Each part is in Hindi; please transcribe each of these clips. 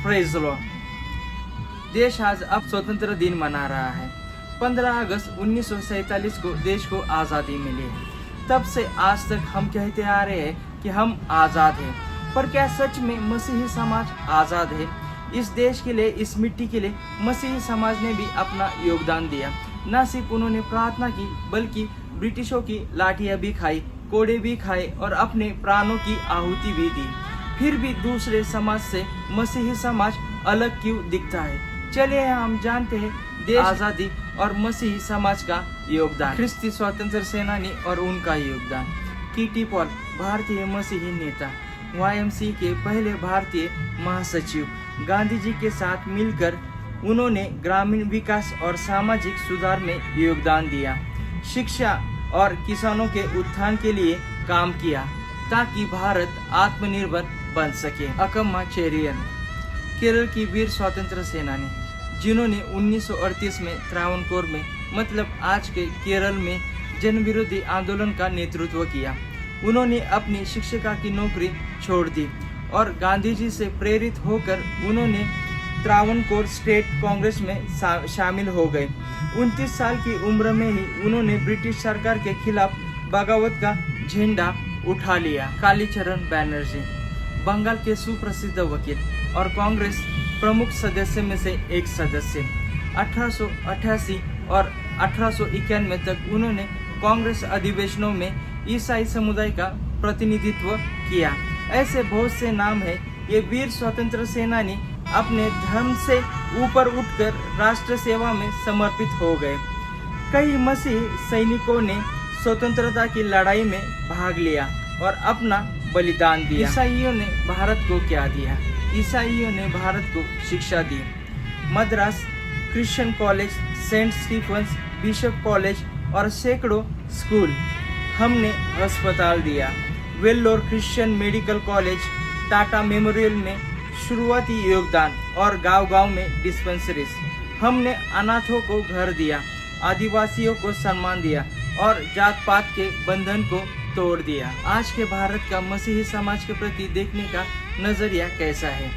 Praise the Lord. देश आज अब स्वतंत्र दिन मना रहा है। 15 अगस्त 1947 को देश को आज़ादी मिली है। तब से आज तक हम कहते आ रहे हैं कि हम आज़ाद हैं, पर क्या सच में मसीही समाज आज़ाद है? इस देश के लिए, इस मिट्टी के लिए मसीही समाज ने भी अपना योगदान दिया। न सिर्फ उन्होंने प्रार्थना की, बल्कि ब्रिटिशों की लाठियां भी खाई, कोड़े भी खाए और अपने प्राणों की आहुति भी दी। फिर भी दूसरे समाज से मसीही समाज अलग क्यों दिखता है? चलिए हम जानते हैं देश आज़ादी और मसीही समाज का योगदान। ख्रिस्ती स्वतंत्र सेनानी और उनका योगदान। कीटी पॉल, भारतीय मसीही नेता, YMCA के पहले भारतीय महासचिव। गांधी जी के साथ मिलकर उन्होंने ग्रामीण विकास और सामाजिक सुधार में योगदान दिया। शिक्षा और किसानों के उत्थान के लिए काम किया ताकि भारत आत्मनिर्भर बन सके। अकम्मा चेरियन, केरल की वीर स्वतंत्र सेनानी, जिन्होंने 1938 में त्रावणकोर में, मतलब आज के केरल में, जन विरोधी आंदोलन का नेतृत्व किया। उन्होंने अपनी शिक्षिका की नौकरी छोड़ दी और गांधी जी से प्रेरित होकर उन्होंने त्रावणकोर स्टेट कांग्रेस में शामिल हो गए। 29 साल की उम्र में ही उन्होंने ब्रिटिश सरकार के खिलाफ बगावत का झंडा उठा लिया। कालीचरण बनर्जी, बंगाल के सुप्रसिद्ध वकील और कांग्रेस प्रमुख सदस्य में से एक सदस्य। 1888 और 1891 तक उन्होंने कांग्रेस अधिवेशनों में ईसाई समुदाय का प्रतिनिधित्व किया। ऐसे बहुत से नाम हैं। ये वीर स्वतंत्र सेनानी अपने धर्म से ऊपर उठकर राष्ट्र सेवा में समर्पित हो गए। कई मसीही सैनिकों ने स्वतंत्रता की लड़ाई में भाग लिया और अपना बलिदान दिया। ईसाइयों ने भारत को क्या दिया? ईसाइयों ने भारत को शिक्षा दी। Madras Christian College, Saint Stephen's Bishop College और सैकड़ों स्कूल। हमने अस्पताल दिया। Vellore Christian Medical College, Tata Memorial में शुरुआती योगदान और गांव-गांव में डिस्पेंसरीज। हमने अनाथों को घर दिया, आदिवासियों को सम्मान दिया और जात पात के बंधन को तोड़ दिया। आज के भारत का मसीही समाज के प्रति देखने का नजरिया कैसा है?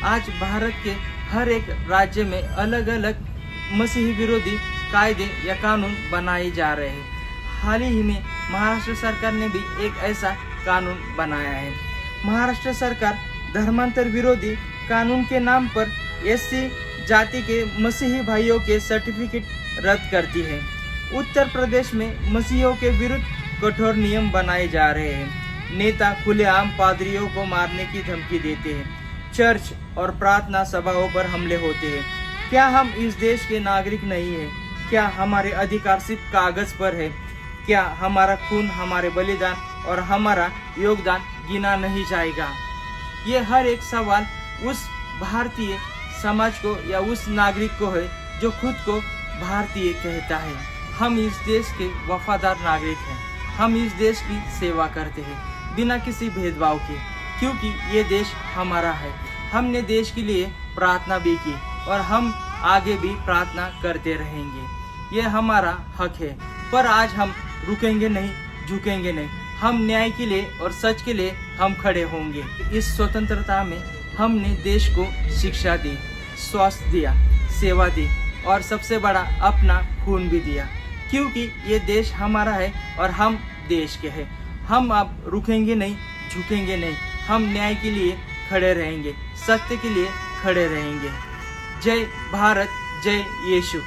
आज भारत के हर एक राज्य में अलग अलग मसीही विरोधी कायदे या कानून बनाए जा रहे हैं। हाल ही में महाराष्ट्र सरकार ने भी एक ऐसा कानून बनाया है। महाराष्ट्र सरकार धर्मांतर विरोधी कानून के नाम पर SC जाति के मसीही भाइयों के सर्टिफिकेट रद्द करती है। उत्तर प्रदेश में मसीहियों के विरुद्ध कठोर नियम बनाए जा रहे हैं। नेता खुलेआम पादरियों को मारने की धमकी देते हैं। चर्च और प्रार्थना सभाओं पर हमले होते हैं। क्या हम इस देश के नागरिक नहीं हैं? क्या हमारे अधिकार सिर्फ कागज पर है? क्या हमारा खून, हमारे बलिदान और हमारा योगदान गिना नहीं जाएगा? ये हर एक सवाल उस भारतीय समाज को या उस नागरिक को है जो खुद को भारतीय कहता है। हम इस देश के वफादार नागरिक हैं। हम इस देश की सेवा करते हैं बिना किसी भेदभाव के, क्योंकि ये देश हमारा है। हमने देश के लिए प्रार्थना भी की और हम आगे भी प्रार्थना करते रहेंगे। ये हमारा हक है, पर आज हम रुकेंगे नहीं, झुकेंगे नहीं। हम न्याय के लिए और सच के लिए हम खड़े होंगे। इस स्वतंत्रता में हमने देश को शिक्षा दी, स्वास्थ्य दिया, सेवा दी और सबसे बड़ा अपना खून भी दिया, क्योंकि ये देश हमारा है और हम देश के हैं। हम अब रुकेंगे नहीं, झुकेंगे नहीं। हम न्याय के लिए खड़े रहेंगे, सत्य के लिए खड़े रहेंगे। जय भारत, जय यीशु।